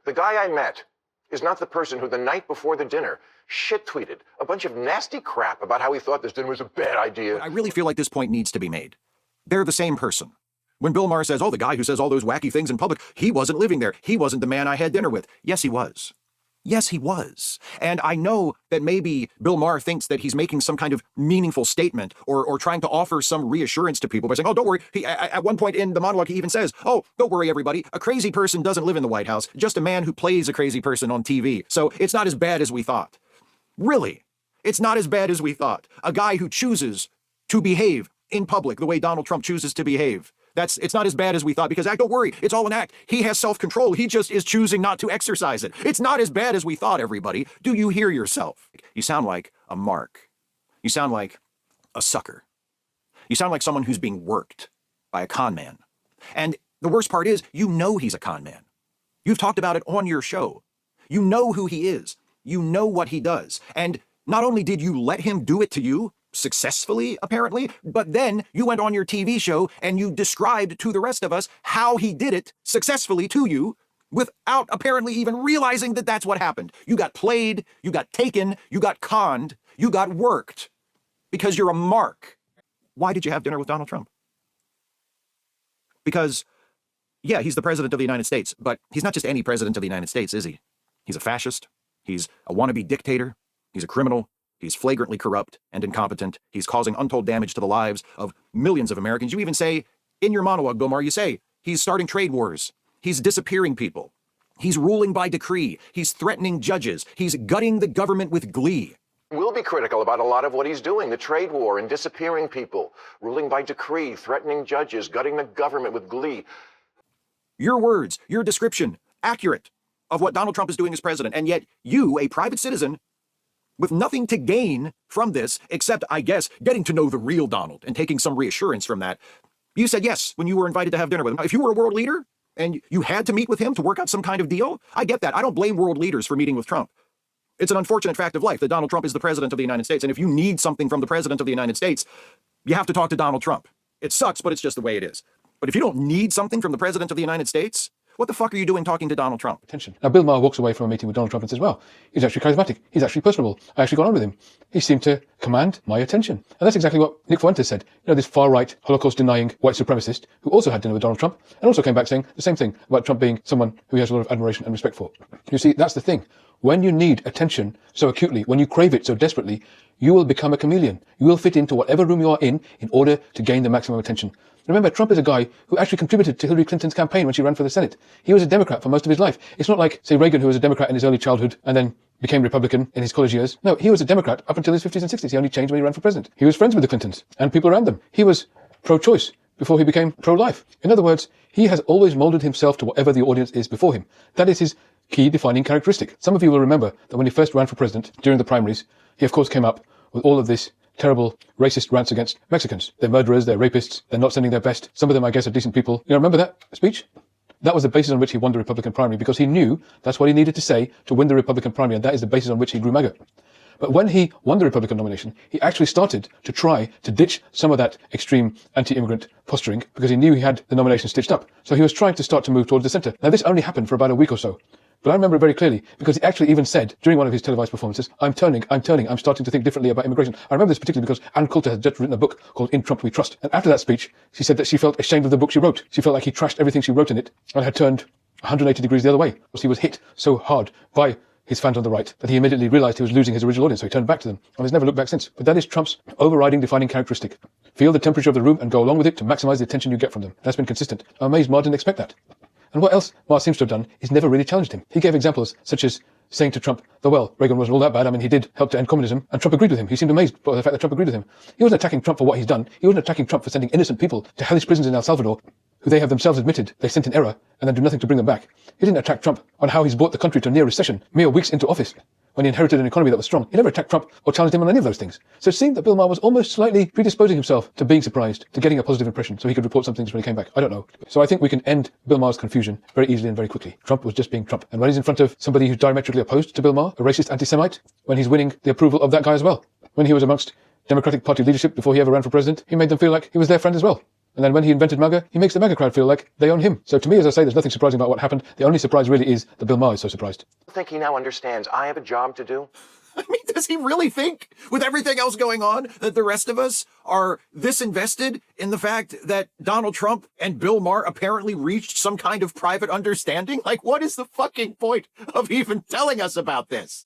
The guy I met is not the person who the night before the dinner shit-tweeted a bunch of nasty crap about how he thought this dinner was a bad idea. I really feel like this point needs to be made. They're the same person. When Bill Maher says, oh, the guy who says all those wacky things in public, he wasn't living there. He wasn't the man I had dinner with. Yes, he was. Yes, he was. And I know that maybe Bill Maher thinks that he's making some kind of meaningful statement or trying to offer some reassurance to people by saying, oh, don't worry. At one point in the monologue, he even says, oh, don't worry, everybody. A crazy person doesn't live in the White House, just a man who plays a crazy person on TV. So it's not as bad as we thought. Really, it's not as bad as we thought. A guy who chooses to behave in public the way Donald Trump chooses to behave. It's not as bad as we thought, because don't worry, it's all an act. He has self-control. He just is choosing not to exercise it. It's not as bad as we thought, everybody. Do you hear yourself? You sound like a mark. You sound like a sucker. You sound like someone who's being worked by a con man. And the worst part is, you know he's a con man. You've talked about it on your show. You know who he is. You know what he does. And not only did you let him do it to you, successfully, apparently, but then you went on your TV show and you described to the rest of us how he did it successfully to you without apparently even realizing that that's what happened. You got played, you got taken, you got conned, you got worked because you're a mark. Why did you have dinner with Donald Trump? Because, yeah, he's the president of the United States, but he's not just any president of the United States, is he? He's a fascist. He's a wannabe dictator. He's a criminal. He's flagrantly corrupt and incompetent. He's causing untold damage to the lives of millions of Americans. You even say, in your monologue, Bill Maher, you say, he's starting trade wars. He's disappearing people. He's ruling by decree. He's threatening judges. He's gutting the government with glee. We'll be critical about a lot of what he's doing, the trade war and disappearing people, ruling by decree, threatening judges, gutting the government with glee. Your words, your description, accurate of what Donald Trump is doing as president, and yet you, a private citizen, with nothing to gain from this, except, I guess, getting to know the real Donald and taking some reassurance from that. You said yes when you were invited to have dinner with him. If you were a world leader and you had to meet with him to work out some kind of deal, I get that. I don't blame world leaders for meeting with Trump. It's an unfortunate fact of life that Donald Trump is the president of the United States. And if you need something from the president of the United States, you have to talk to Donald Trump. It sucks, but it's just the way it is. But if you don't need something from the president of the United States, what the fuck are you doing talking to Donald Trump? Attention. Now, Bill Maher walks away from a meeting with Donald Trump and says, well, he's actually charismatic. He's actually personable. I actually got on with him. He seemed to command my attention. And that's exactly what Nick Fuentes said. You know, this far-right, Holocaust-denying white supremacist who also had dinner with Donald Trump and also came back saying the same thing about Trump being someone who he has a lot of admiration and respect for. You see, that's the thing. When you need attention so acutely, when you crave it so desperately, you will become a chameleon. You will fit into whatever room you are in order to gain the maximum attention. Remember, Trump is a guy who actually contributed to Hillary Clinton's campaign when she ran for the Senate. He was a Democrat for most of his life. It's not like, say, Reagan, who was a Democrat in his early childhood and then became Republican in his college years. No, he was a Democrat up until his 50s and 60s. He only changed when he ran for president. He was friends with the Clintons and people around them. He was pro-choice before he became pro-life. In other words, he has always molded himself to whatever the audience is before him. That is his key defining characteristic. Some of you will remember that when he first ran for president during the primaries, he of course came up with all of this terrible racist rants against Mexicans. They're murderers, they're rapists, they're not sending their best. Some of them, I guess, are decent people. You know, remember that speech? That was the basis on which he won the Republican primary, because he knew that's what he needed to say to win the Republican primary, and that is the basis on which he grew MAGA. But when he won the Republican nomination, he actually started to try to ditch some of that extreme anti-immigrant posturing because he knew he had the nomination stitched up. So he was trying to start to move towards the centre. Now, this only happened for about a week or so. But I remember it very clearly because he actually even said during one of his televised performances, I'm turning, I'm starting to think differently about immigration. I remember this particularly because Ann Coulter had just written a book called In Trump We Trust. And after that speech, she said that she felt ashamed of the book she wrote. She felt like he trashed everything she wrote in it and had turned 180 degrees the other way. Because he was hit so hard by his fans on the right that he immediately realized he was losing his original audience, so he turned back to them and has never looked back since. But that is Trump's overriding defining characteristic. Feel the temperature of the room and go along with it to maximize the attention you get from them. That's been consistent. I'm amazed Maher didn't expect that. And what else Maher seems to have done is never really challenged him. He gave examples such as saying to Trump that, well, Reagan wasn't all that bad. I mean, he did help to end communism, and Trump agreed with him. He seemed amazed by the fact that Trump agreed with him. He wasn't attacking Trump for what he's done. He wasn't attacking Trump for sending innocent people to hellish prisons in El Salvador, who they have themselves admitted they sent in error and then do nothing to bring them back. He didn't attack Trump on how he's brought the country to a near recession mere weeks into office, when he inherited an economy that was strong. He never attacked Trump or challenged him on any of those things. So it seemed that Bill Maher was almost slightly predisposing himself to being surprised, to getting a positive impression, so he could report some things when he came back. I don't know. So I think we can end Bill Maher's confusion very easily and very quickly. Trump was just being Trump. And when he's in front of somebody who's diametrically opposed to Bill Maher, a racist anti-Semite, when he's winning the approval of that guy as well. When he was amongst Democratic Party leadership before he ever ran for president, he made them feel like he was their friend as well. And then when he invented MAGA, he makes the MAGA crowd feel like they own him. So to me, as I say, there's nothing surprising about what happened. The only surprise really is that Bill Maher is so surprised. I think he now understands I have a job to do. I mean, does he really think, with everything else going on, that the rest of us are this invested in the fact that Donald Trump and Bill Maher apparently reached some kind of private understanding? Like, what is the fucking point of even telling us about this?